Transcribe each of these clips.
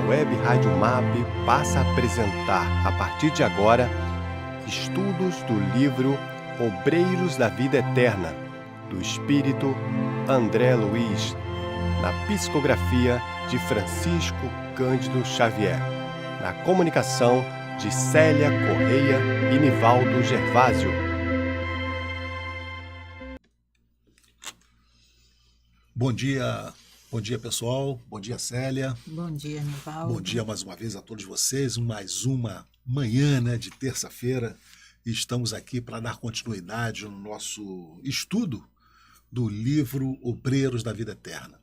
Web Rádio MAP passa a apresentar, a partir de agora, estudos do livro Obreiros da Vida Eterna, do espírito André Luiz, na psicografia de Francisco Cândido Xavier, na comunicação de Célia Correia e Nivaldo Gervásio. Bom dia pessoal, bom dia Célia. Bom dia, Nivaldo. Bom dia mais uma vez a todos vocês, mais uma manhã de terça-feira. Estamos aqui para dar continuidade no nosso estudo do livro Obreiros da Vida Eterna.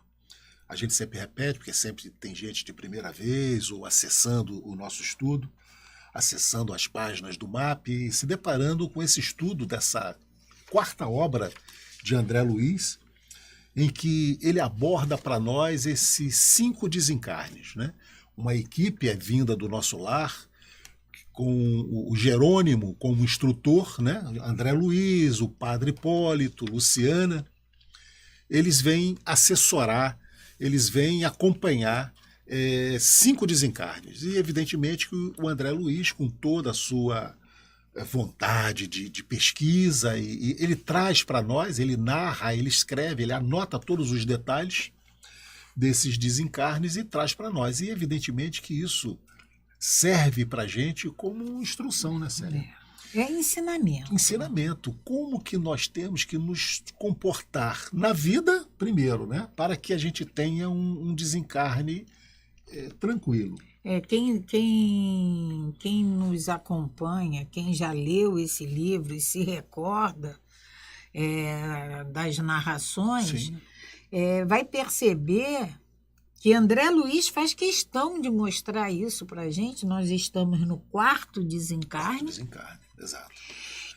A gente sempre repete, porque sempre tem gente de primeira vez ou acessando o nosso estudo, acessando as páginas do MAP e se deparando com esse estudo dessa quarta obra de André Luiz, em que ele aborda para nós esses 5 desencarnes, né? Uma equipe é vinda do nosso lar, com o Jerônimo como instrutor, né? André Luiz, o Padre Hipólito, Luciana. Eles vêm assessorar, eles vêm acompanhar 5 desencarnes. E, evidentemente, que o André Luiz, com toda a sua vontade de pesquisa, e ele traz para nós, ele narra, ele escreve, ele anota todos os detalhes desses desencarnes e traz para nós. E evidentemente que isso serve para a gente como instrução, né, Célia? É ensinamento. Ensinamento. Como que nós temos que nos comportar na vida, primeiro, né, para que a gente tenha um desencarne tranquilo. Quem nos acompanha, quem já leu esse livro e se recorda das narrações, vai perceber que André Luiz faz questão de mostrar isso para a gente. Nós estamos no quarto desencarne. Quarto desencarne, exato.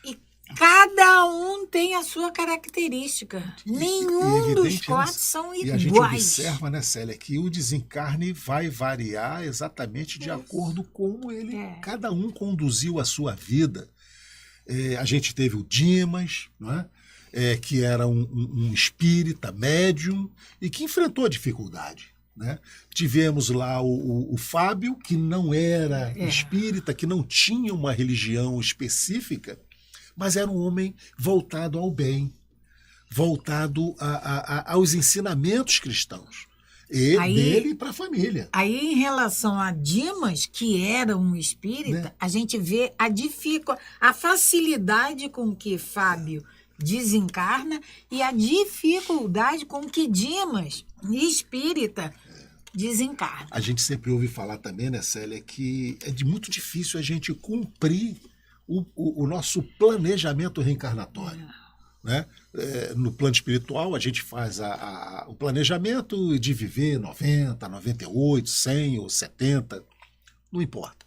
E cada um tem a sua característica. Nenhum dos 4 são iguais. E a gente observa, né, Célia, que o desencarne vai variar exatamente de acordo com cada um conduziu a sua vida. A gente teve o Dimas, né, que era um espírita médium e que enfrentou a dificuldade. Né? Tivemos lá o Fábio, que não era espírita, que não tinha uma religião específica, mas era um homem voltado ao bem, voltado aos ensinamentos cristãos. Dele para a família. Aí, em relação a Dimas, que era um espírita, né? A gente vê a facilidade com que Fábio desencarna e a dificuldade com que Dimas, espírita, desencarna. A gente sempre ouve falar também, né, Célia, que é muito difícil a gente cumprir o nosso planejamento reencarnatório. Né? No plano espiritual, a gente faz o planejamento de viver 90, 98, 100 ou 70, não importa.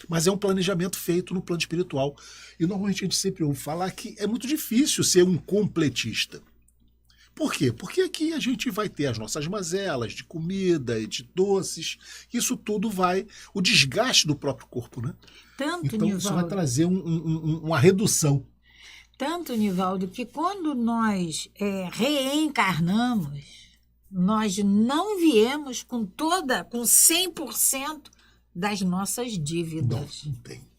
Mas é um planejamento feito no plano espiritual. E normalmente a gente sempre ouve falar que é muito difícil ser um completista. Por quê? Porque aqui a gente vai ter as nossas mazelas de comida e de doces. Isso tudo o desgaste do próprio corpo, né? Então Nivaldo, isso vai trazer uma redução. Tanto, Nivaldo, que quando nós reencarnamos, nós não viemos com 100% das nossas dívidas.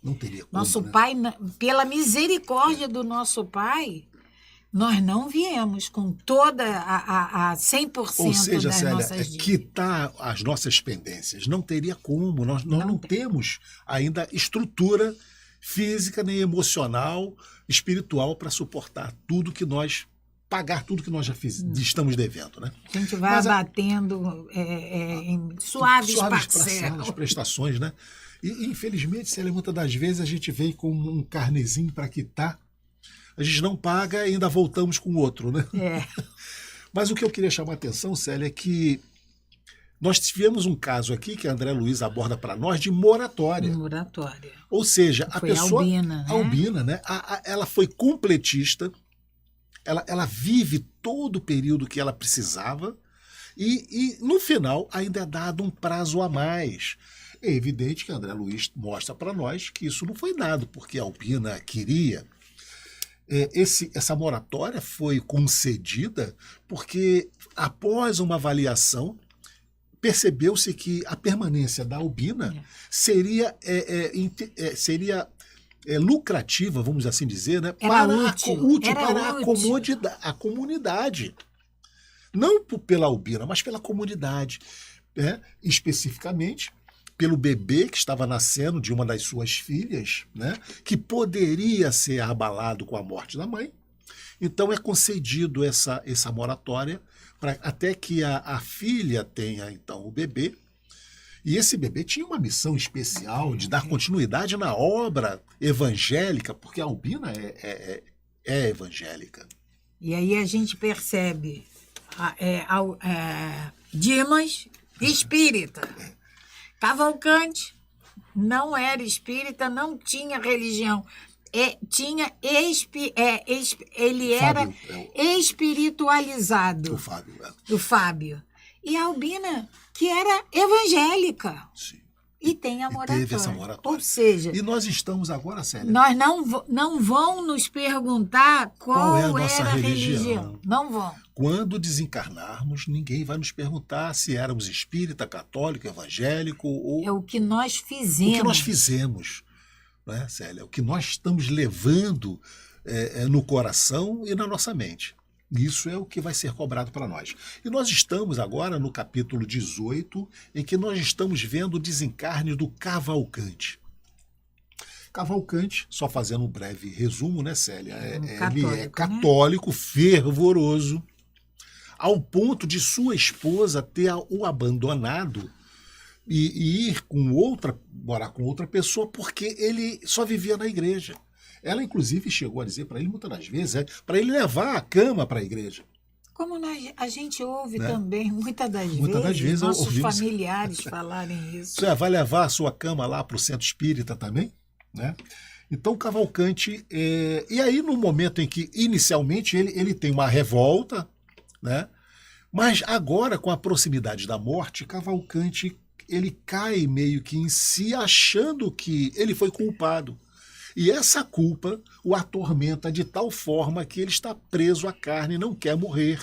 Não teria como. Nosso Pai, pela misericórdia do nosso Pai, nós não viemos com toda a 100% Ou seja, das Célia, nossas dívidas. Quitar as nossas pendências. Não teria como. Nós não temos ainda estrutura física, nem emocional, espiritual para suportar pagar tudo que nós já estamos devendo. Né? A gente vai abatendo em suaves parcelas. Prestações, né? E infelizmente, Célia, muitas das vezes a gente vem com um carnezinho para quitar, a gente não paga e ainda voltamos com outro, né? Mas o que eu queria chamar a atenção, Célia, é que nós tivemos um caso aqui que a André Luiz aborda para nós de moratória. Ou seja, a pessoa... Albina, né? Ela foi completista, ela vive todo o período que ela precisava e no final ainda é dado um prazo a mais. É evidente que a André Luiz mostra para nós que isso não foi dado, porque a Albina queria. Essa moratória foi concedida porque, após uma avaliação, percebeu-se que a permanência da Albina seria lucrativa, vamos assim dizer, né? Era para útil, para a comunidade. Não pela Albina, mas pela comunidade. Né? Especificamente pelo bebê que estava nascendo de uma das suas filhas, né? Que poderia ser abalado com a morte da mãe. Então é concedido essa moratória até que a filha tenha, então, o bebê. E esse bebê tinha uma missão especial de dar continuidade na obra evangélica, porque a Albina é evangélica. E aí a gente percebe Dimas, espírita. Cavalcante não era espírita, não tinha religião. Ele era espiritualizado. O Fábio. O Fábio. E a Albina, que era evangélica. Sim. E tem a moratória. Teve essa moratória. Ou seja, e nós estamos agora, Célia. Nós não vão nos perguntar qual é a nossa era a religião. religião. Não vão. Quando desencarnarmos, ninguém vai nos perguntar se éramos espírita, católico, evangélico ou... É o que nós fizemos. O que nós fizemos, né, Célia? O que nós estamos levando no coração e na nossa mente. Isso é o que vai ser cobrado para nós. E nós estamos agora no capítulo 18, em que nós estamos vendo o desencarne do Cavalcante. Cavalcante, só fazendo um breve resumo, né, Célia? Ele é católico, né? Fervoroso, ao ponto de sua esposa ter o abandonado e ir morar com outra pessoa, porque ele só vivia na igreja. Ela, inclusive, chegou a dizer para ele muitas das vezes, para ele levar a cama para a igreja. Como a gente ouve, né? Também, muitas das vezes nossos familiares falarem isso. Você vai levar a sua cama lá para o centro espírita também? Né? Então, Cavalcante... E aí, no momento em que, inicialmente, ele tem uma revolta, né? Mas agora, com a proximidade da morte, Cavalcante ele cai meio que em si, achando que ele foi culpado. E essa culpa o atormenta de tal forma que ele está preso à carne e não quer morrer.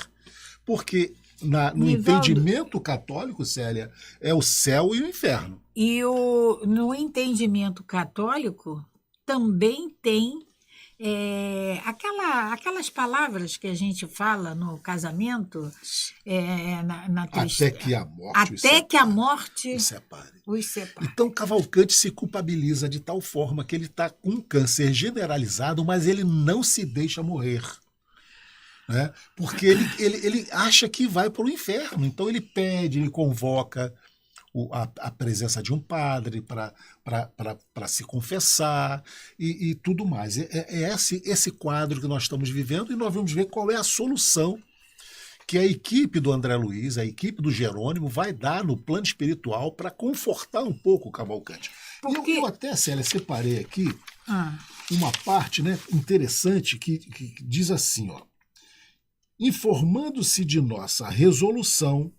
Porque no entendimento católico, Célia, é o céu e o inferno. E no entendimento católico também tem aquelas palavras que a gente fala no casamento, na tristeza. Até que a morte os separe. Então, Cavalcante se culpabiliza de tal forma que ele está com um câncer generalizado, mas ele não se deixa morrer. Né? Porque ele acha que vai para o inferno. Então, ele convoca a presença de um padre para se confessar e tudo mais. É esse quadro que nós estamos vivendo, e nós vamos ver qual é a solução que a equipe do André Luiz, a equipe do Jerônimo, vai dar no plano espiritual para confortar um pouco o Cavalcante. Porque... Eu até, Célia, separei aqui uma parte, né, interessante que diz assim, ó: informando-se de nossa resolução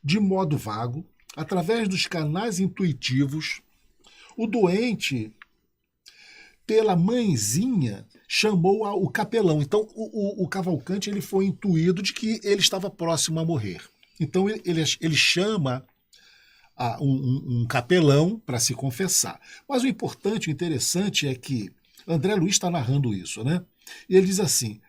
de modo vago, através dos canais intuitivos, o doente, pela mãezinha, chamou o capelão. Então, o Cavalcante ele foi intuído de que ele estava próximo a morrer. Então, ele chama um capelão para se confessar. Mas o importante, o interessante é que André Luiz está narrando isso, né? E ele diz assim...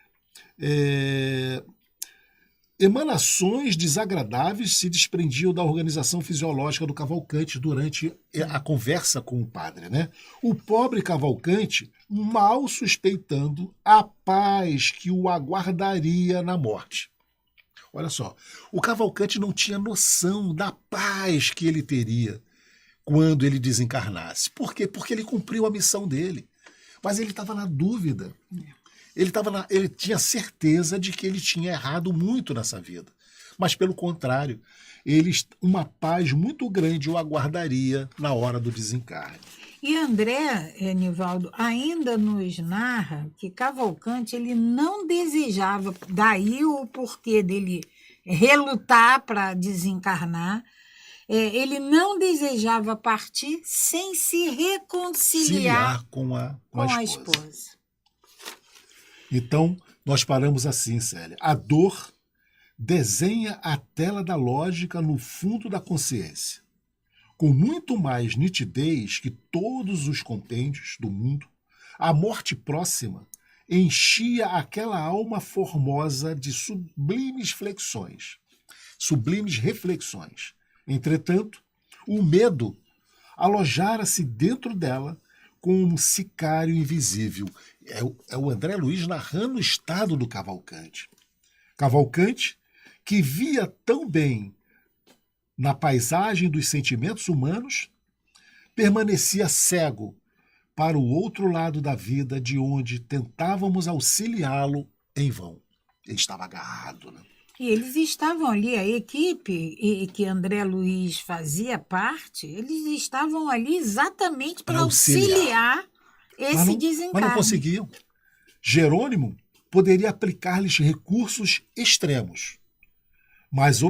emanações desagradáveis se desprendiam da organização fisiológica do Cavalcante durante a conversa com o padre, né? O pobre Cavalcante, mal suspeitando a paz que o aguardaria na morte. Olha só, o Cavalcante não tinha noção da paz que ele teria quando ele desencarnasse. Por quê? Porque ele cumpriu a missão dele. Mas ele estava na dúvida. Ele tinha certeza de que ele tinha errado muito nessa vida. Mas, pelo contrário, uma paz muito grande o aguardaria na hora do desencarne. E André, Nivaldo, ainda nos narra que Cavalcante ele não desejava, daí o porquê dele relutar para desencarnar, ele não desejava partir sem se reconciliar com a esposa. Então, nós paramos assim, Célia. A dor desenha a tela da lógica no fundo da consciência. Com muito mais nitidez que todos os compêndios do mundo, a morte próxima enchia aquela alma formosa de sublimes reflexões. Entretanto, o medo alojara-se dentro dela como um sicário invisível. É o André Luiz narrando o estado do Cavalcanti. Cavalcanti, que via tão bem na paisagem dos sentimentos humanos, permanecia cego para o outro lado da vida, de onde tentávamos auxiliá-lo em vão. Ele estava agarrado, né? E eles estavam ali, a equipe e que André Luiz fazia parte, eles estavam ali exatamente para auxiliar esse desencarne. Mas não conseguiam. Jerônimo poderia aplicar-lhes recursos extremos, mas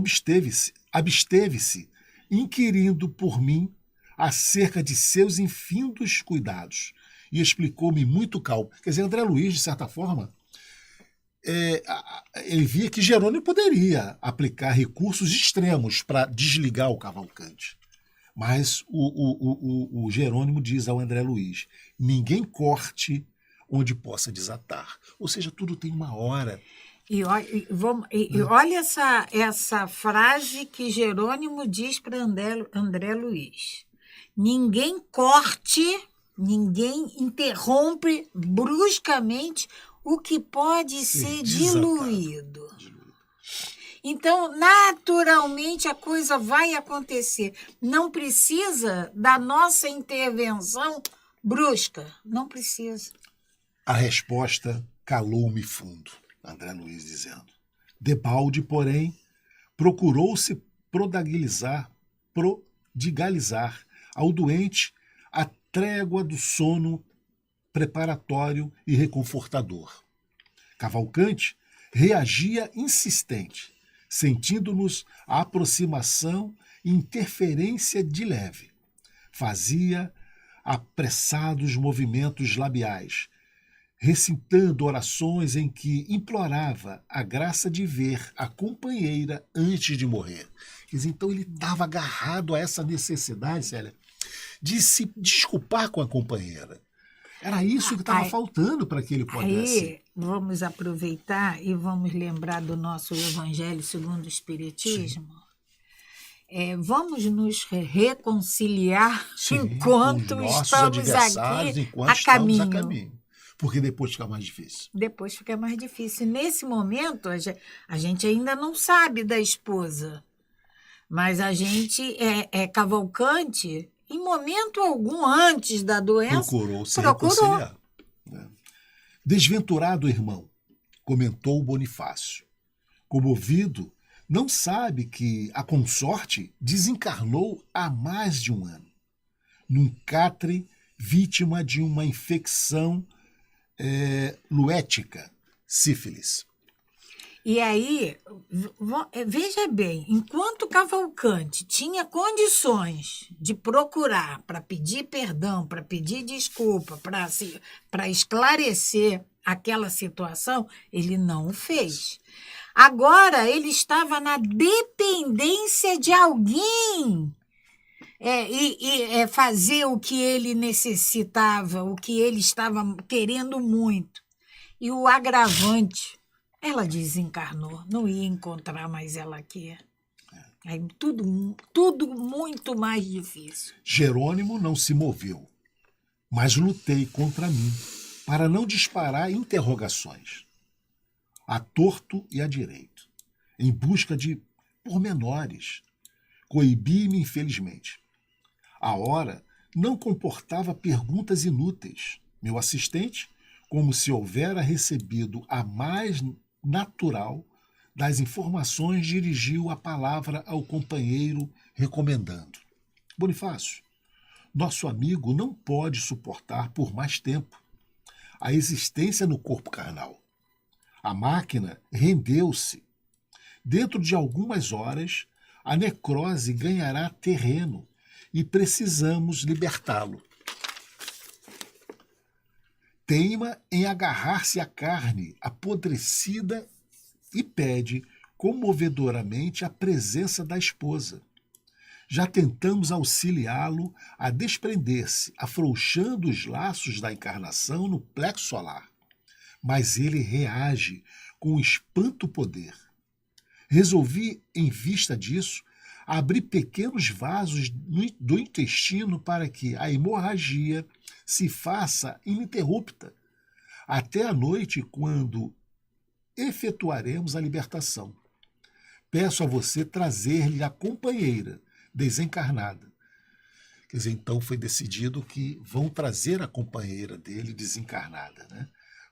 absteve-se, inquirindo por mim acerca de seus infindos cuidados, e explicou-me muito calmo. Quer dizer, André Luiz, de certa forma, ele via que Jerônimo poderia aplicar recursos extremos para desligar o Cavalcanti. Mas o Jerônimo diz ao André Luiz: ninguém corte onde possa desatar. Ou seja, tudo tem uma hora. E olha essa frase que Jerônimo diz para André Luiz: ninguém corte, ninguém interrompe bruscamente o que pode ser diluído. Então, naturalmente, a coisa vai acontecer. Não precisa da nossa intervenção brusca. Não precisa. A resposta calou-me fundo, André Luiz dizendo. Debalde, porém, procurou-se prodigalizar ao doente a trégua do sono preparatório e reconfortador. Cavalcanti reagia insistente, sentindo-nos a aproximação e interferência de leve. Fazia apressados movimentos labiais, recitando orações em que implorava a graça de ver a companheira antes de morrer. Então ele estava agarrado a essa necessidade, Célia, de se desculpar com a companheira. Era isso que estava faltando para que ele pudesse. Aí vamos aproveitar e vamos lembrar do nosso Evangelho segundo o Espiritismo. Vamos nos reconciliar enquanto estamos aqui a caminho. Porque depois fica mais difícil. Depois fica mais difícil. Nesse momento, a gente ainda não sabe da esposa, mas a gente é Cavalcanti. Em momento algum, antes da doença, procurou se reconciliar. Desventurado irmão, comentou Bonifácio. Comovido, não sabe que a consorte desencarnou há mais de um ano, num catre vítima de uma infecção luética, sífilis. E aí, veja bem, enquanto Cavalcanti tinha condições de procurar para pedir perdão, para pedir desculpa, para esclarecer aquela situação, ele não o fez. Agora ele estava na dependência de alguém fazer o que ele necessitava, o que ele estava querendo muito. E o agravante, ela desencarnou, não ia encontrar mais ela aqui. Aí tudo muito mais difícil. Jerônimo não se moveu, mas lutei contra mim para não disparar interrogações, a torto e a direito, em busca de pormenores. Coibi-me, infelizmente. A hora não comportava perguntas inúteis. Meu assistente, como se houvera recebido a mais natural das informações, dirigiu a palavra ao companheiro, recomendando: Bonifácio, nosso amigo não pode suportar por mais tempo a existência no corpo carnal. A máquina rendeu-se. Dentro de algumas horas, a necrose ganhará terreno e precisamos libertá-lo. Teima em agarrar-se à carne apodrecida e pede, comovedoramente a presença da esposa. Já tentamos auxiliá-lo a desprender-se, afrouxando os laços da encarnação no plexo solar, mas ele reage com espanto poder. Resolvi, em vista disso, abrir pequenos vasos do intestino para que a hemorragia se faça ininterrupta, até a noite, quando efetuaremos a libertação. Peço a você trazer-lhe a companheira desencarnada. Quer dizer, então foi decidido que vão trazer a companheira dele desencarnada, né?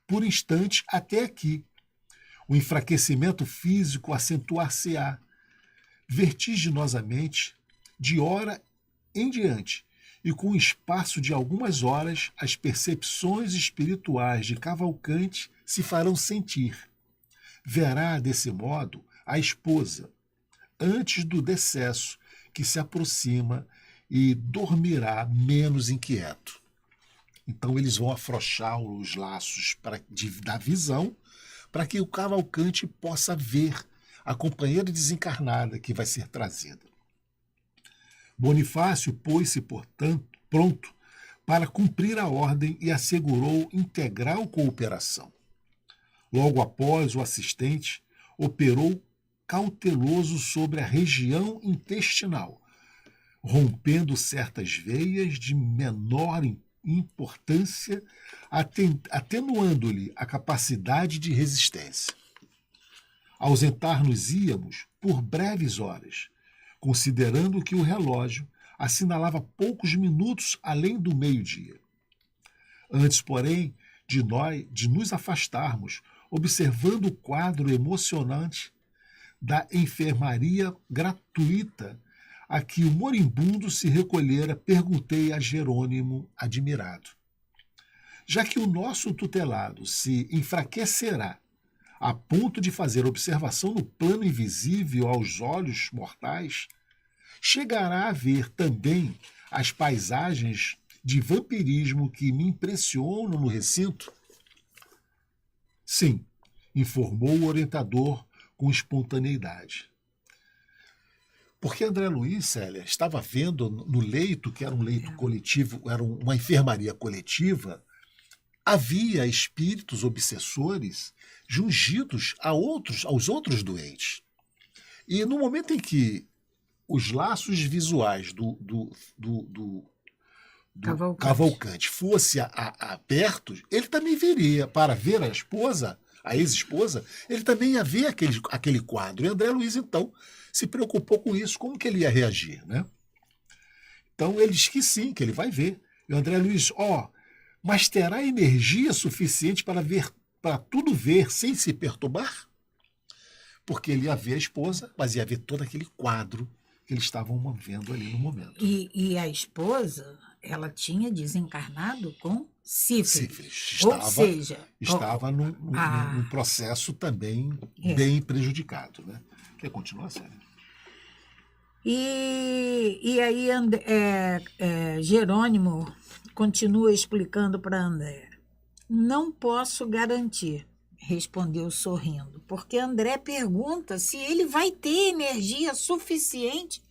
Por instante, até aqui. O enfraquecimento físico acentuar-se-á vertiginosamente de hora em diante, e com o espaço de algumas horas as percepções espirituais de Cavalcante se farão sentir. Verá, desse modo, a esposa, antes do decesso, que se aproxima e dormirá menos inquieto. Então eles vão afrouxar os laços da visão para que o Cavalcante possa ver a companheira desencarnada que vai ser trazida. Bonifácio pôs-se, portanto, pronto para cumprir a ordem e assegurou integral cooperação. Logo após, o assistente operou cauteloso sobre a região intestinal, rompendo certas veias de menor importância, atenuando-lhe a capacidade de resistência. Ausentar-nos-íamos por breves horas, considerando que o relógio assinalava poucos minutos além do meio-dia. Antes, porém, de nos afastarmos, observando o quadro emocionante da enfermaria gratuita a que o moribundo se recolhera, perguntei a Jerônimo, admirado. Já que o nosso tutelado se enfraquecerá a ponto de fazer observação no plano invisível aos olhos mortais, chegará a ver também as paisagens de vampirismo que me impressionam no recinto? Sim, informou o orientador com espontaneidade. Porque André Luiz, Célia, estava vendo no leito, que era um leito coletivo, era uma enfermaria coletiva, havia espíritos obsessores jungidos aos outros doentes. E no momento em que os laços visuais do Cavalcante fosse abertos, ele também viria para ver a esposa, a ex-esposa, ele também ia ver aquele quadro. E André Luiz, então, se preocupou com isso, como que ele ia reagir, né? Então, ele diz que sim, que ele vai ver. E o André Luiz, mas terá energia suficiente para tudo ver sem se perturbar? Porque ele ia ver a esposa, mas ia ver todo aquele quadro que eles estavam vendo ali no momento. E a esposa, ela tinha desencarnado com sífilis. Estava num processo também bem prejudicado, né? Quer continuar, Sérgio? E aí Jerônimo continua explicando para André. Não posso garantir, respondeu sorrindo, porque André pergunta se ele vai ter energia suficiente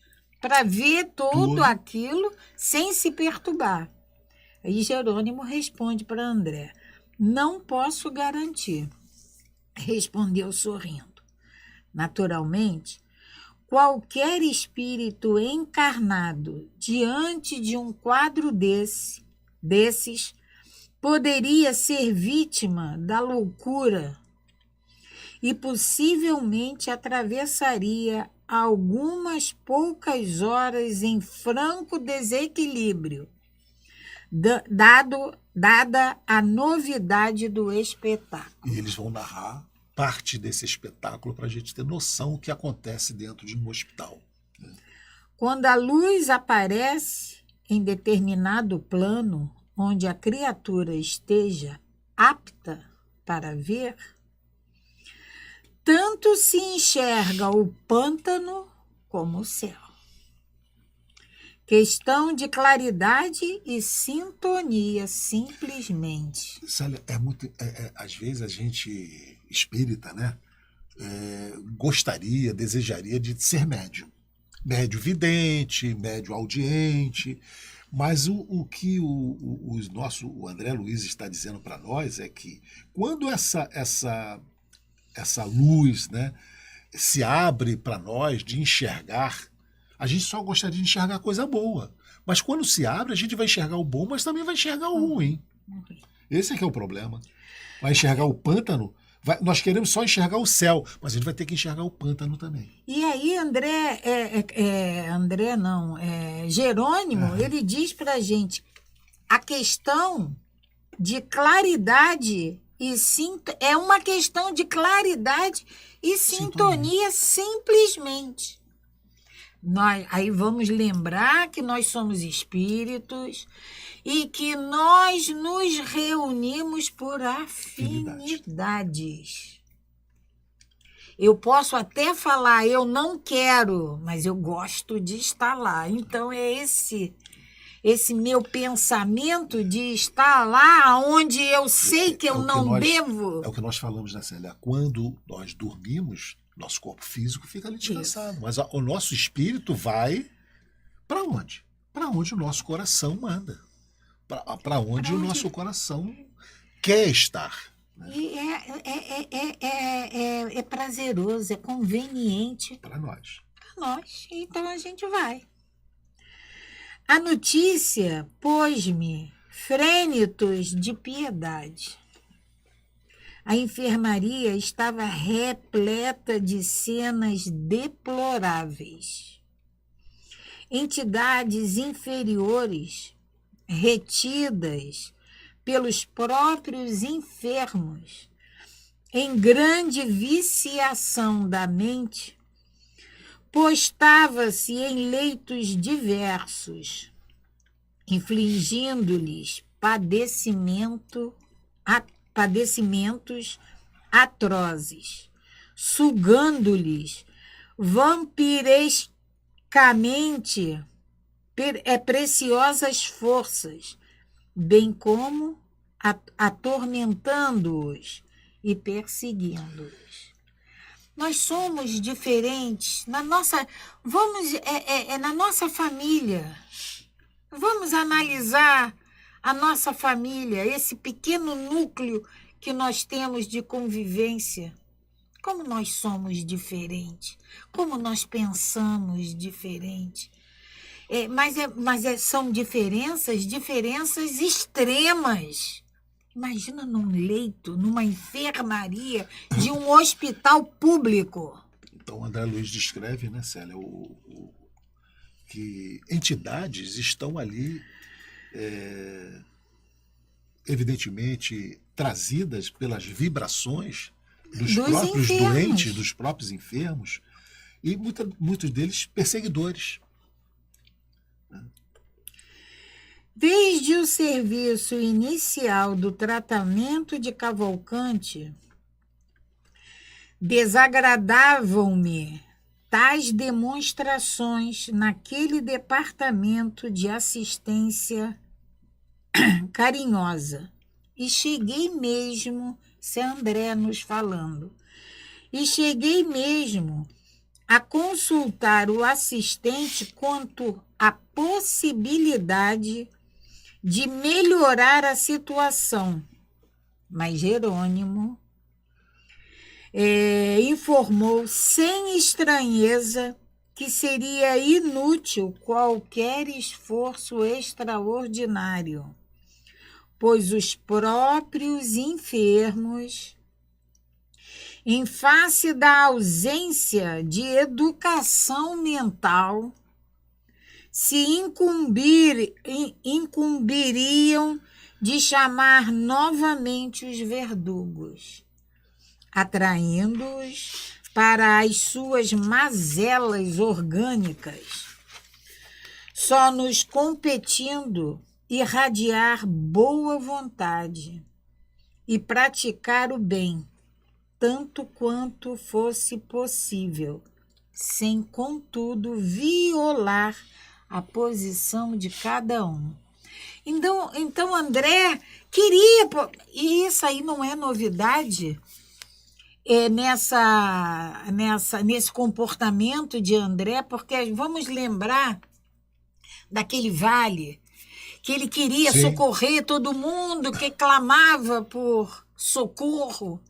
para ver tudo aquilo sem se perturbar. Aí Jerônimo responde para André. Não posso garantir, respondeu sorrindo. Naturalmente, qualquer espírito encarnado diante de um quadro desses poderia ser vítima da loucura e possivelmente atravessaria algumas poucas horas em franco desequilíbrio, dada a novidade do espetáculo. E eles vão narrar parte desse espetáculo para a gente ter noção do que acontece dentro de um hospital. Quando a luz aparece em determinado plano, onde a criatura esteja apta para ver, tanto se enxerga o pântano como o céu. Questão de claridade e sintonia, simplesmente. Célia, às vezes a gente espírita, né? gostaria, desejaria de ser médium. Médio vidente, médio audiente, mas o que o André Luiz está dizendo para nós é que quando essa luz, né, se abre para nós de enxergar, a gente só gostaria de enxergar coisa boa. Mas quando se abre, a gente vai enxergar o bom, mas também vai enxergar o ruim. Esse é que é o problema. Vai enxergar o pântano, nós queremos só enxergar o céu, mas a gente vai ter que enxergar o pântano também. E aí, Jerônimo, ele diz para a gente a questão de claridade é uma questão de claridade e sintonia simplesmente. Aí vamos lembrar que nós somos espíritos e que nós nos reunimos por afinidades. Eu posso até falar, eu não quero, mas eu gosto de estar lá. Então, é esse meu pensamento de estar lá onde eu sei que eu não devo. É o que nós falamos, né, Célia? Quando nós dormimos, nosso corpo físico fica ali descansado. Mas o nosso espírito vai para onde? Para onde o nosso coração manda. Para onde o nosso coração quer estar. Né? E é prazeroso, é conveniente. Para nós. Para nós. Então a gente vai. A notícia pôs-me frênitos de piedade. A enfermaria estava repleta de cenas deploráveis. Entidades inferiores, retidas pelos próprios enfermos, em grande viciação da mente, postava-se em leitos diversos, infligindo-lhes padecimentos atrozes, sugando-lhes vampirescamente preciosas forças, bem como atormentando-os e perseguindo-os. Nós somos diferentes na nossa família. Vamos analisar a nossa família, esse pequeno núcleo que nós temos de convivência. Como nós somos diferentes, como nós pensamos diferente. São diferenças extremas. Imagina num leito, numa enfermaria de um hospital público. Então, André Luiz descreve, né, Célia, que entidades estão ali, evidentemente, trazidas pelas vibrações dos próprios doentes, dos próprios enfermos, e muitos deles perseguidores. Desde o serviço inicial do tratamento de Cavalcante, desagradavam-me tais demonstrações naquele departamento de assistência carinhosa. E cheguei mesmo, se André nos falando, a consultar o assistente quanto à possibilidade de melhorar a situação. Mas Jerônimo informou sem estranheza que seria inútil qualquer esforço extraordinário, pois os próprios enfermos, em face da ausência de educação mental, se incumbiriam de chamar novamente os verdugos, atraindo-os para as suas mazelas orgânicas, só nos competindo irradiar boa vontade e praticar o bem, tanto quanto fosse possível, sem, contudo, violar a posição de cada um. Então André queria, e isso aí não é novidade, nesse comportamento de André, porque vamos lembrar daquele vale que ele queria Sim. socorrer todo mundo, que clamava por socorro.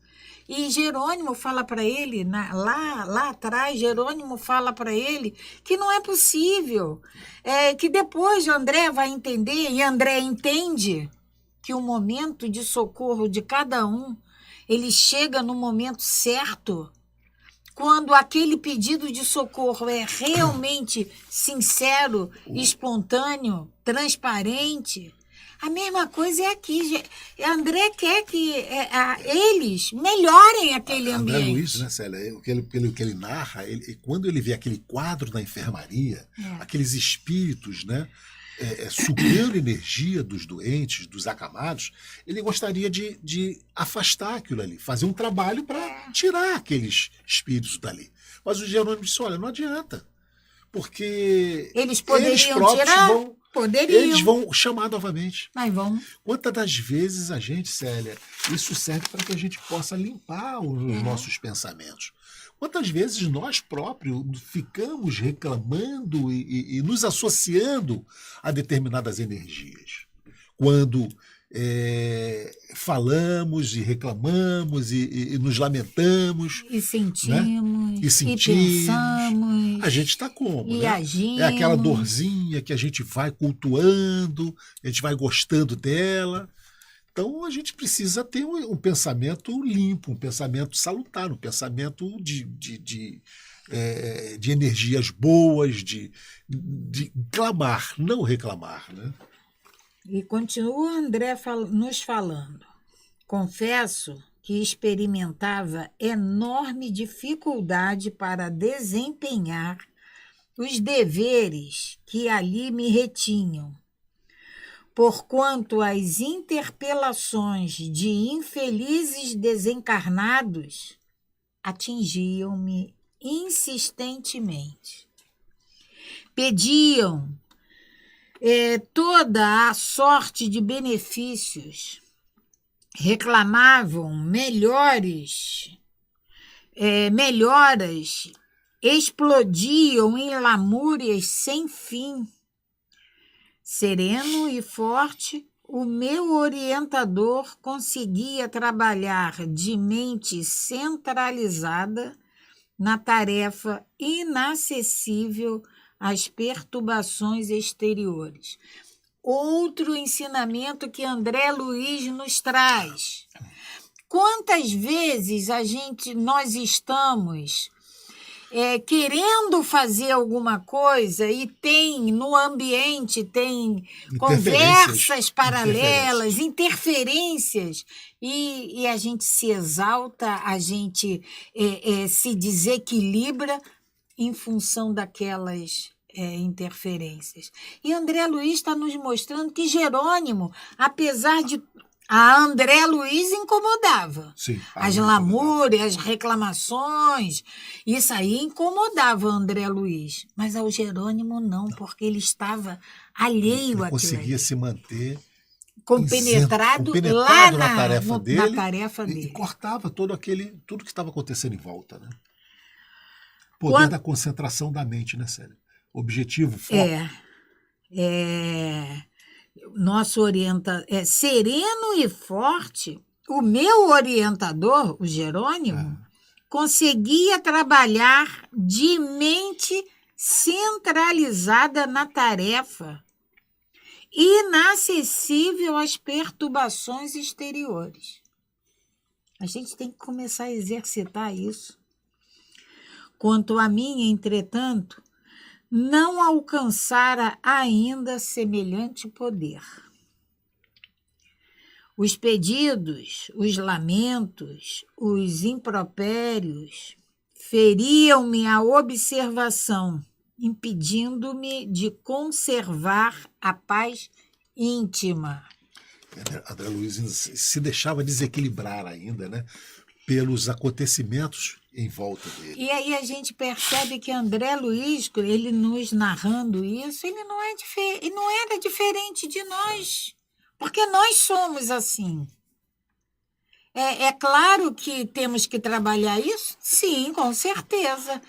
E Jerônimo fala para ele, lá atrás, Jerônimo fala para ele que não é possível, que depois André vai entender, e André entende que o momento de socorro de cada um, ele chega no momento certo, quando aquele pedido de socorro é realmente sincero, espontâneo, transparente. A mesma coisa é aqui. André quer que eles melhorem aquele André ambiente. Luiz, né, Célia? Pelo que ele narra, quando ele vê aquele quadro na enfermaria, aqueles espíritos, né, sugando energia dos doentes, dos acamados, ele gostaria de afastar aquilo ali, fazer um trabalho para tirar aqueles espíritos dali. Mas o Jerônimo disse, olha, não adianta, porque eles poderiam próprios tirar? Poderiam. Eles vão chamar novamente. Mas vão. Quantas das vezes a gente, Célia, isso serve para que a gente possa limpar os nossos pensamentos. Quantas vezes nós próprios ficamos reclamando e nos associando a determinadas energias? Quando falamos e reclamamos e nos lamentamos. E sentimos. Né? E pensamos. A gente está como? E né? agimos. É aquela dorzinha que a gente vai cultuando, a gente vai gostando dela. Então a gente precisa ter um pensamento limpo, um pensamento salutar, um pensamento de energias boas, de clamar, não reclamar. Né? E continua André nos falando. Confesso que experimentava enorme dificuldade para desempenhar os deveres que ali me retinham, porquanto as interpelações de infelizes desencarnados atingiam-me insistentemente. Pediam toda a sorte de benefícios, reclamavam melhoras, explodiam em lamúrias sem fim. Sereno e forte, o meu orientador conseguia trabalhar de mente centralizada na tarefa inacessível às perturbações exteriores. Outro ensinamento que André Luiz nos traz. Quantas vezes nós estamos querendo fazer alguma coisa e no ambiente tem conversas paralelas, interferências, e a gente se exalta, a gente se desequilibra em função daquelas interferências. E André Luiz está nos mostrando que Jerônimo, apesar de... A André Luiz incomodava. Sim, as lamúrias, as reclamações, isso aí incomodava André Luiz. Mas ao Jerônimo não, porque ele estava alheio àquilo. Conseguia se manter compenetrado lá na tarefa dele. E cortava tudo que estava acontecendo em volta. Né? Poder da concentração da mente, né, Célia? Objetivo, foco. Nosso orientador sereno e forte. O meu orientador, o Jerônimo, conseguia trabalhar de mente centralizada na tarefa, inacessível às perturbações exteriores. A gente tem que começar a exercitar isso. Quanto a mim, entretanto, não alcançara ainda semelhante poder. Os pedidos, os lamentos, os impropérios feriam-me a observação, impedindo-me de conservar a paz íntima. André Luiz se deixava desequilibrar ainda, né? Pelos acontecimentos em volta dele. E aí a gente percebe que André Luiz, ele nos narrando isso, ele não era diferente de nós, porque nós somos assim. É claro que temos que trabalhar isso? Sim, com certeza.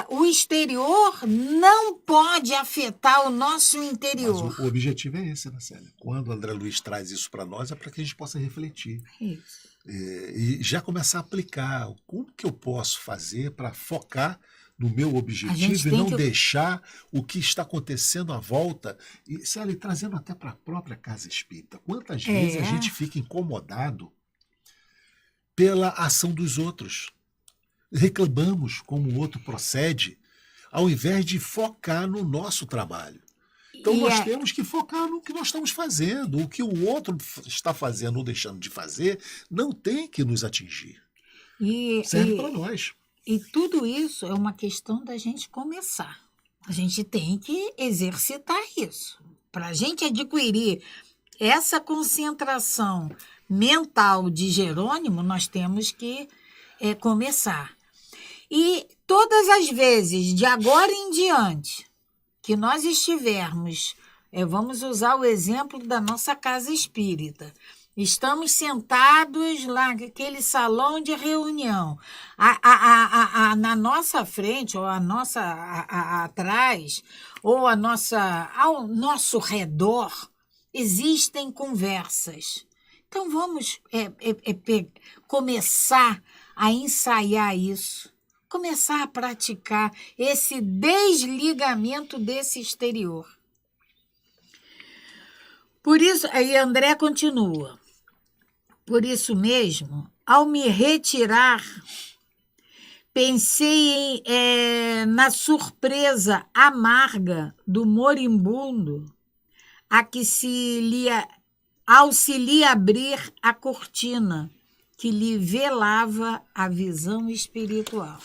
O exterior não pode afetar o nosso interior. Mas o objetivo é esse, né, Célia? Quando o André Luiz traz isso para nós, é para que a gente possa refletir. Isso. E já começar a aplicar. Como que eu posso fazer para focar no meu objetivo e não deixar o que está acontecendo à volta, e, Célia, trazendo até para a própria casa espírita. Quantas vezes a gente fica incomodado pela ação dos outros? Reclamamos como o outro procede, ao invés de focar no nosso trabalho. Então nós temos que focar no que nós estamos fazendo. O que o outro está fazendo ou deixando de fazer não tem que nos atingir. Serve para nós. E tudo isso é uma questão da gente começar. A gente tem que exercitar isso. Para a gente adquirir essa concentração mental de Jerônimo, nós temos que começar. E todas as vezes, de agora em diante, que nós estivermos, vamos usar o exemplo da nossa casa espírita, estamos sentados lá naquele salão de reunião. Na nossa frente, ou atrás, ou ao nosso redor, existem conversas. Então, vamos começar a ensaiar isso, começar a praticar esse desligamento desse exterior. Por isso, aí André continua. Por isso mesmo, ao me retirar, pensei na surpresa amarga do moribundo ao se lhe abrir a cortina que lhe velava a visão espiritual.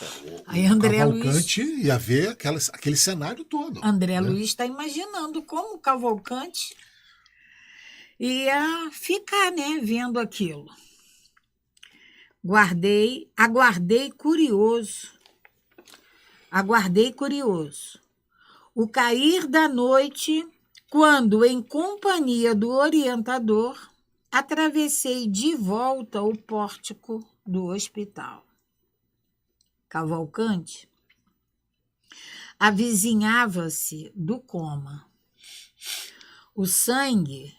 Aí André Cavalcante ia ver aquele cenário todo. André Luiz está imaginando como o Cavalcante ia ficar, vendo aquilo. Aguardei curioso o cair da noite, quando, em companhia do orientador, atravessei de volta o pórtico do hospital. Cavalcante avizinhava-se do coma. O sangue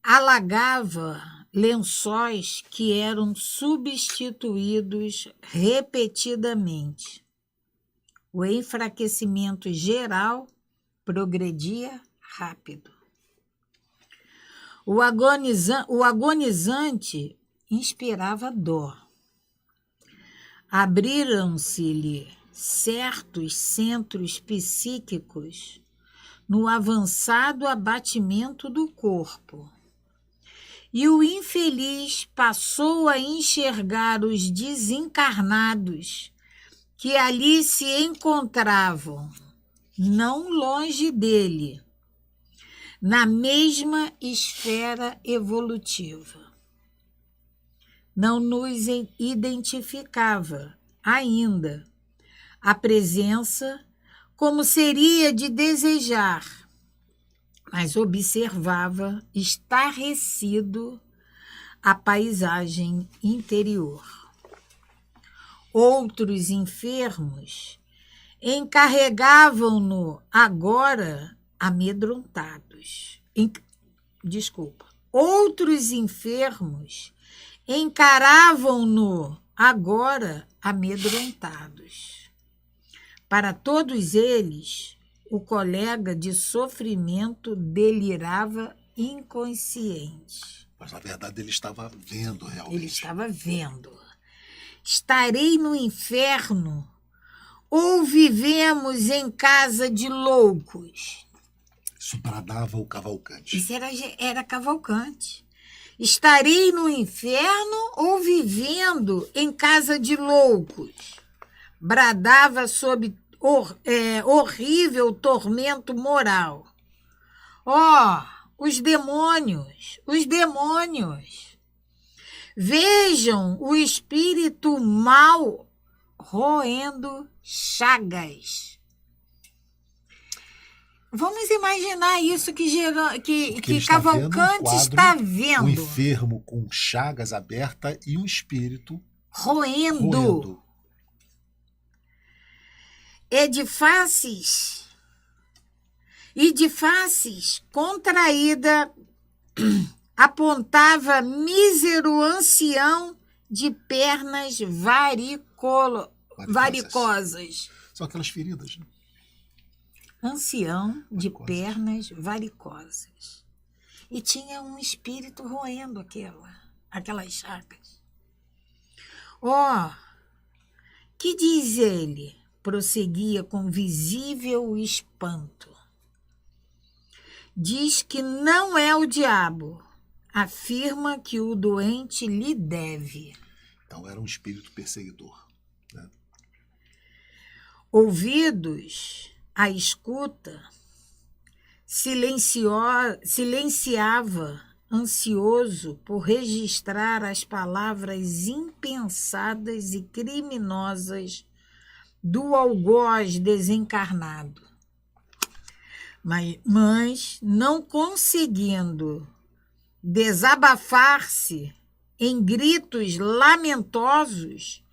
alagava lençóis que eram substituídos repetidamente. O enfraquecimento geral progredia rápido. O agonizante inspirava dó. Abriram-se-lhe certos centros psíquicos no avançado abatimento do corpo, e o infeliz passou a enxergar os desencarnados que ali se encontravam, não longe dele, na mesma esfera evolutiva. Não nos identificava ainda a presença como seria de desejar, mas observava estarrecido a paisagem interior. Outros enfermos encarregavam-no agora amedrontados. Outros enfermos encaravam-no agora amedrontados. Para todos eles, o colega de sofrimento delirava inconsciente. Mas, na verdade, ele estava vendo realmente. Ele estava vendo. Estarei no inferno ou vivemos em casa de loucos? Isso bradava o Cavalcante. Isso era Cavalcante. Estarei no inferno ou vivendo em casa de loucos? Bradava sob horrível tormento moral. Os demônios! Vejam o espírito mau roendo chagas. Vamos imaginar isso que, Porque ele que está vendo um Cavalcante quadro, está um vendo, enfermo com chagas abertas e um espírito roendo. roendo. E de faces contraída, apontava mísero ancião de pernas varicosas. São aquelas feridas, né? Ancião de Varicosas. pernas varicosas. E tinha um espírito roendo aquelas chagas. Que diz ele? Prosseguia com visível espanto. Diz que não é o diabo. Afirma que o doente lhe deve. Então era um espírito perseguidor, né? Ouvidos à escuta, silenciava, ansioso por registrar as palavras impensadas e criminosas do algoz desencarnado. Mas não conseguindo desabafar-se em gritos lamentosos,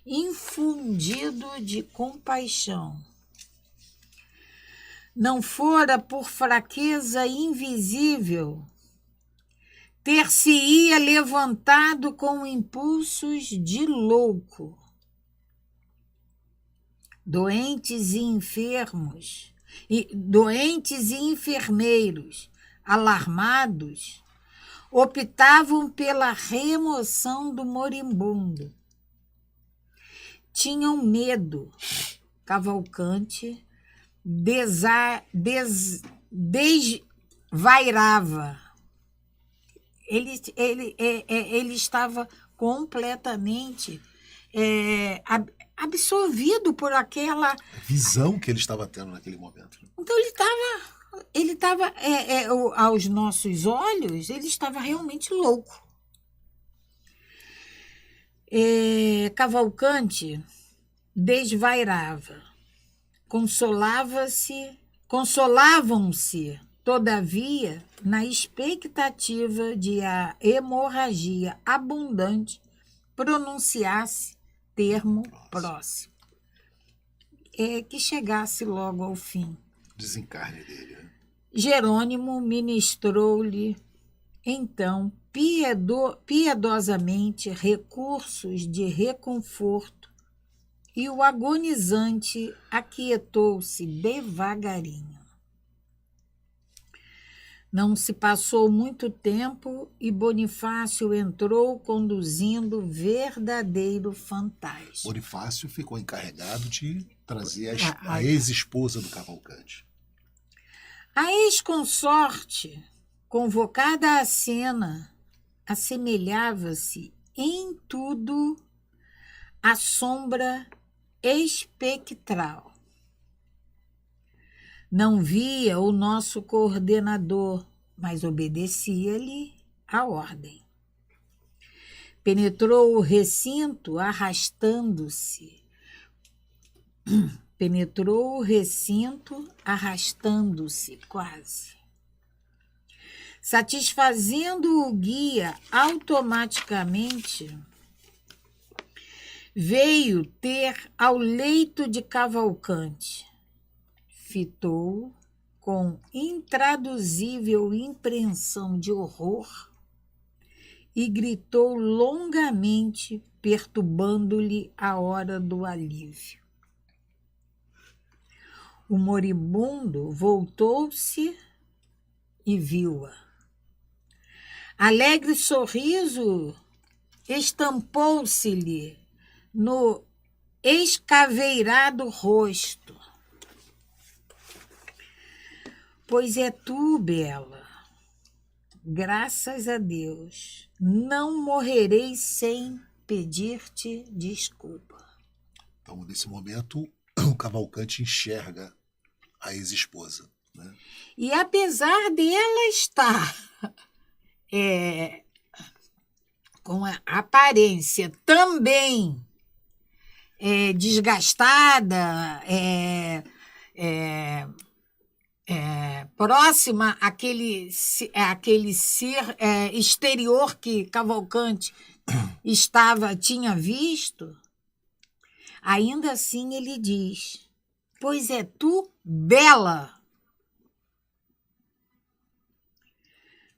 infundido de compaixão. Não fora por fraqueza invisível, ter-se-ia levantado com impulsos de louco. Doentes e enfermeiros, alarmados, optavam pela remoção do moribundo. Tinham medo. Cavalcante desvairava. Ele estava completamente absorvido por aquela visão que ele estava tendo naquele momento. Então ele estava aos nossos olhos, ele estava realmente louco. Cavalcante desvairava, consolavam-se, todavia, na expectativa de a hemorragia abundante pronunciasse termo próximo, que chegasse logo ao fim. Desencarne dele, né? Jerônimo ministrou-lhe, então, piedosamente recursos de reconforto, e o agonizante aquietou-se devagarinho. Não se passou muito tempo e Bonifácio entrou conduzindo verdadeiro fantasma. Bonifácio ficou encarregado de trazer a ex-esposa do Cavalcante. A ex-consorte, convocada à cena, assemelhava-se em tudo à sombra espectral. Não via o nosso coordenador, mas obedecia-lhe a ordem. Penetrou o recinto arrastando-se. Quase. Satisfazendo o guia automaticamente, veio ter ao leito de Cavalcante. Fitou com intraduzível impressão de horror e gritou longamente, perturbando-lhe a hora do alívio. O moribundo voltou-se e viu-a. Alegre sorriso estampou-se-lhe no escaveirado rosto. Pois é tu, Bela. Graças a Deus, não morrerei sem pedir-te desculpa. Então, nesse momento, o Cavalcante enxerga a ex-esposa, né? E apesar dela estar com a aparência também desgastada, próxima àquele ser exterior que Cavalcante tinha visto, ainda assim ele diz: pois é tu bela.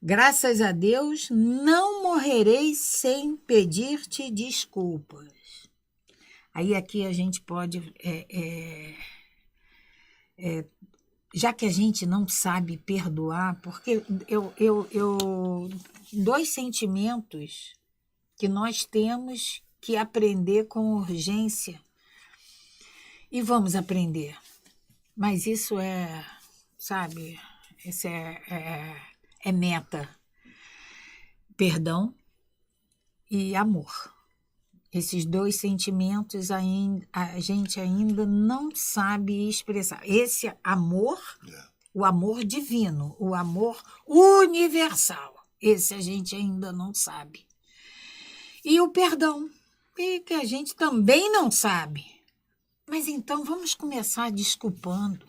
Graças a Deus, não morrerei sem pedir-te desculpas. Aí aqui a gente pode, já que a gente não sabe perdoar, porque dois sentimentos que nós temos que aprender com urgência, e vamos aprender. Mas isso sabe, isso é meta. Perdão e amor. Esses dois sentimentos a gente ainda não sabe expressar. Esse amor, o amor divino, o amor universal, esse a gente ainda não sabe. E o perdão, que a gente também não sabe. Mas então vamos começar desculpando.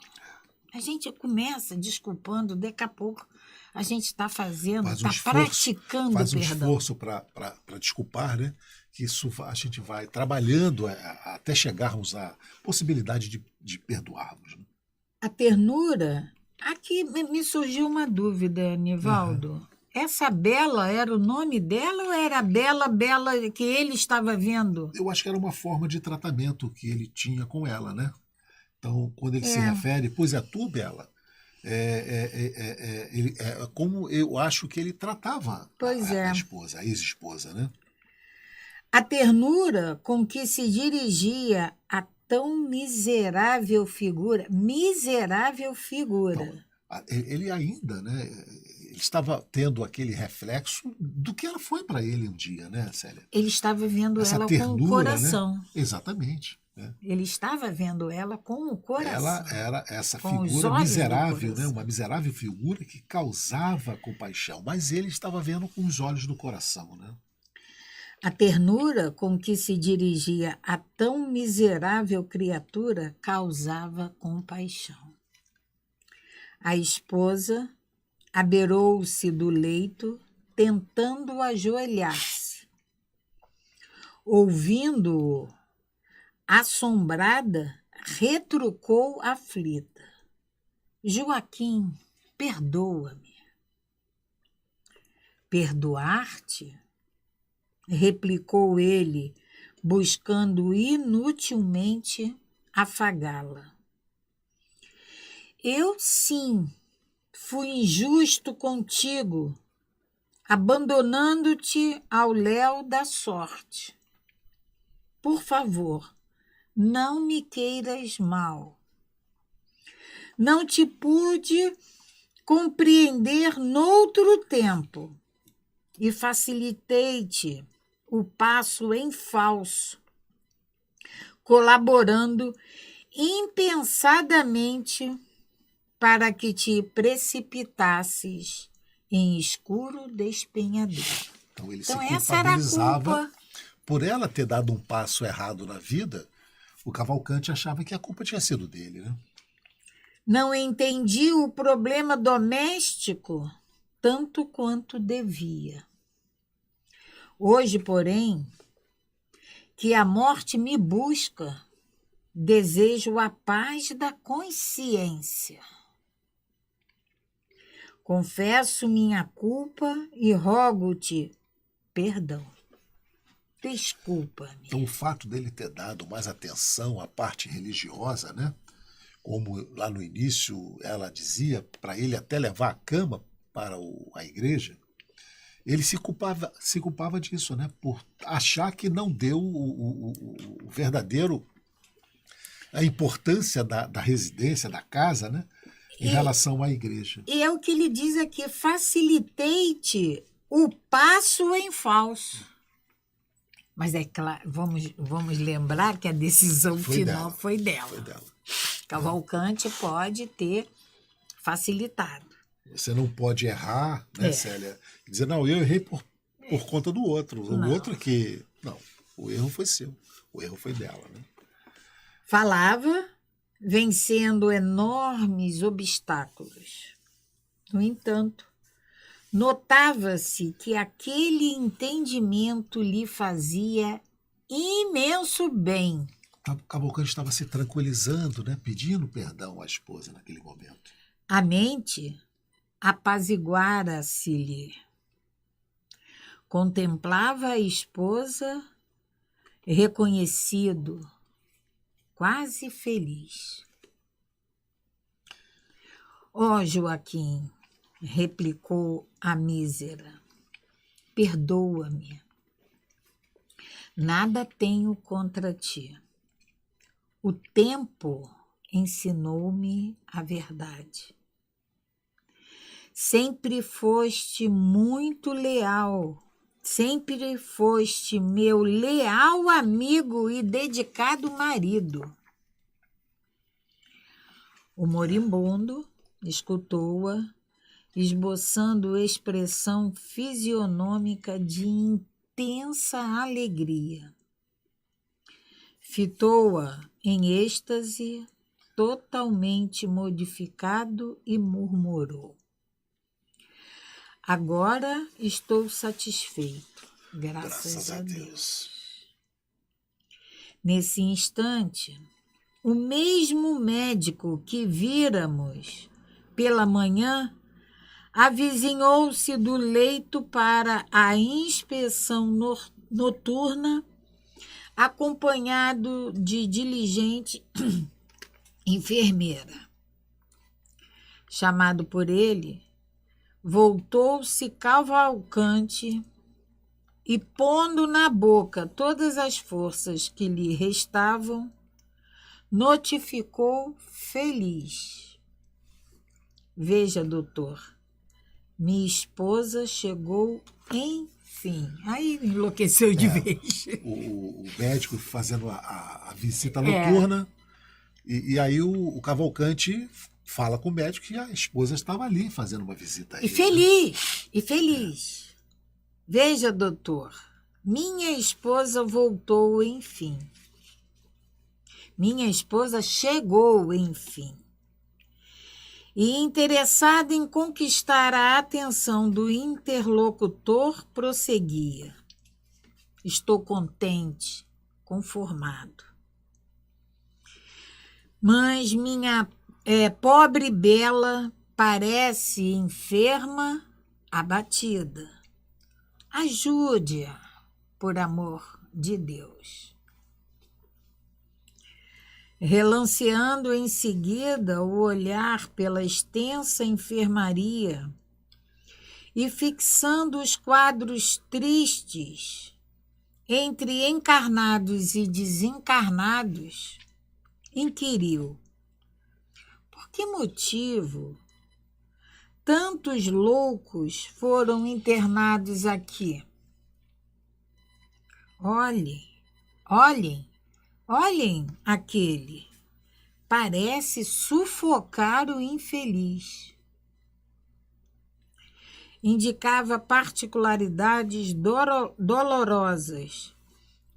A gente começa desculpando, daqui a pouco a gente está fazendo, está praticando o perdão. Faz um esforço para desculpar, né? Que isso a gente vai trabalhando até chegarmos à possibilidade de perdoarmos. Né? A ternura, aqui me surgiu uma dúvida, Nivaldo. Essa Bela era o nome dela ou era a Bela que ele estava vendo? Eu acho que era uma forma de tratamento que ele tinha com ela, né? Então, quando ele se refere, pois é tu, Bela, como eu acho que ele tratava a esposa, a ex-esposa, né? A ternura com que se dirigia a tão miserável figura. Então, ele ainda, né? Ele estava tendo aquele reflexo do que ela foi para ele um dia, né, Célia? Ele estava vendo ela com o coração. Né? Exatamente. Né? Ele estava vendo ela com o coração. Ela era essa figura miserável, né? Uma miserável figura que causava compaixão, mas ele estava vendo com os olhos do coração, né? A ternura com que se dirigia a tão miserável criatura causava compaixão. A esposa abeirou-se do leito, tentando ajoelhar-se. Ouvindo-o, assombrada, retrucou aflita: Joaquim, perdoa-me. Perdoar-te? Replicou ele, buscando inutilmente afagá-la. Eu, sim, fui injusto contigo, abandonando-te ao léu da sorte. Por favor, não me queiras mal. Não te pude compreender noutro tempo e facilitei-te o passo em falso, colaborando impensadamente para que te precipitasses em escuro despenhadeiro. Então ele se culpabilizava por ela ter dado um passo errado na vida. O Cavalcante achava que a culpa tinha sido dele, né? Não entendi o problema doméstico tanto quanto devia. Hoje, porém, que a morte me busca, desejo a paz da consciência. Confesso minha culpa e rogo-te perdão. Desculpa-me. Então, o fato dele ter dado mais atenção à parte religiosa, né? Como lá no início ela dizia, para ele até levar a cama para a igreja, ele se culpava disso, né? Por achar que não deu o verdadeiro, a importância da residência, da casa, né? Em relação à igreja. E é o que ele diz aqui: facilitei-te o passo em falso. Mas é claro, vamos lembrar que a decisão final foi dela. Foi dela. Cavalcante pode ter facilitado. Você não pode errar, né, Célia? E dizer, não, eu errei por conta do outro. O outro que... Não, o erro foi seu. O erro foi dela, né? Falava vencendo enormes obstáculos. No entanto, notava-se que aquele entendimento lhe fazia imenso bem. Cavalcante estava se tranquilizando, né? Pedindo perdão à esposa naquele momento. A mente apaziguara-se-lhe. Contemplava a esposa, reconhecido, quase feliz. Ó Joaquim, replicou a mísera, perdoa-me. Nada tenho contra ti. O tempo ensinou-me a verdade. Sempre foste muito leal, sempre foste meu leal amigo e dedicado marido. O moribundo escutou-a, esboçando expressão fisionômica de intensa alegria. Fitou-a em êxtase, totalmente modificado, e murmurou: agora estou satisfeito, graças a Deus. Nesse instante, o mesmo médico que víramos pela manhã avizinhou-se do leito para a inspeção noturna, acompanhado de diligente enfermeira. Chamado por ele, voltou-se Cavalcante e, pondo na boca todas as forças que lhe restavam, notificou feliz: veja, doutor, minha esposa chegou enfim. Aí enlouqueceu de vez. O médico fazendo a visita noturna, e aí o Cavalcante fala com o médico que a esposa estava ali fazendo uma visita a ele. E feliz. Veja, doutor, minha esposa voltou enfim. Minha esposa chegou enfim. E, interessada em conquistar a atenção do interlocutor, prosseguia: estou contente, conformado. Mas minha pobre Bela parece enferma, abatida. Ajude-a, por amor de Deus. Relanceando em seguida o olhar pela extensa enfermaria e fixando os quadros tristes entre encarnados e desencarnados, inquiriu: por que motivo tantos loucos foram internados aqui? Olhem aquele. Parece sufocar o infeliz. Indicava particularidades dolorosas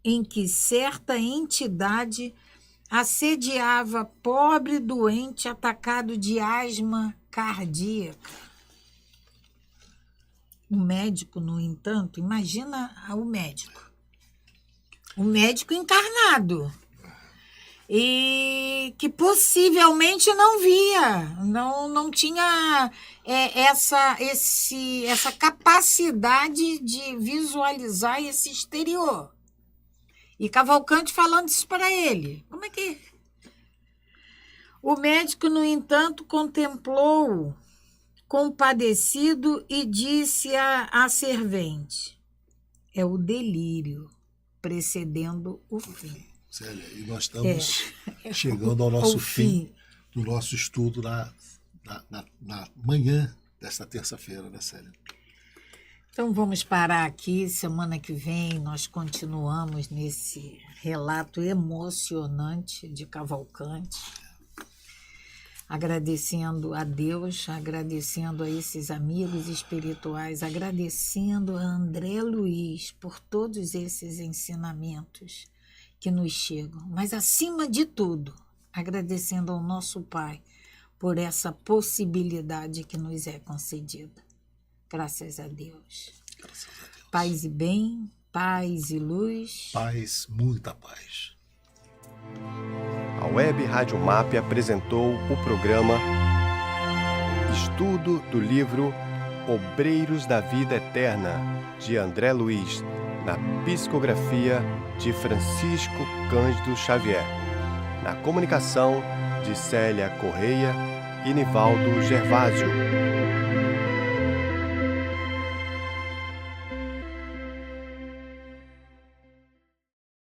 em que certa entidade assediava pobre doente atacado de asma cardíaca. O médico, no entanto, imagina o médico encarnado, e que possivelmente não via, não tinha essa capacidade de visualizar esse exterior. E Cavalcante falando isso para ele. Como é que... O médico, no entanto, contemplou-o compadecido e disse à servente: é o delírio precedendo o fim. Célia, e nós estamos chegando ao nosso fim do nosso estudo na manhã desta terça-feira, né, Célia? Então vamos parar aqui. Semana que vem nós continuamos nesse relato emocionante de Cavalcante, agradecendo a Deus, agradecendo a esses amigos espirituais, agradecendo a André Luiz por todos esses ensinamentos que nos chegam, mas acima de tudo, agradecendo ao nosso Pai por essa possibilidade que nos é concedida. Graças a Deus. Graças a Deus. Paz e bem, paz e luz. Paz, muita paz. A Web Rádio MAP apresentou o programa Estudo do livro Obreiros da Vida Eterna, de André Luiz, na psicografia de Francisco Cândido Xavier, na comunicação de Célia Correia e Nivaldo Gervásio.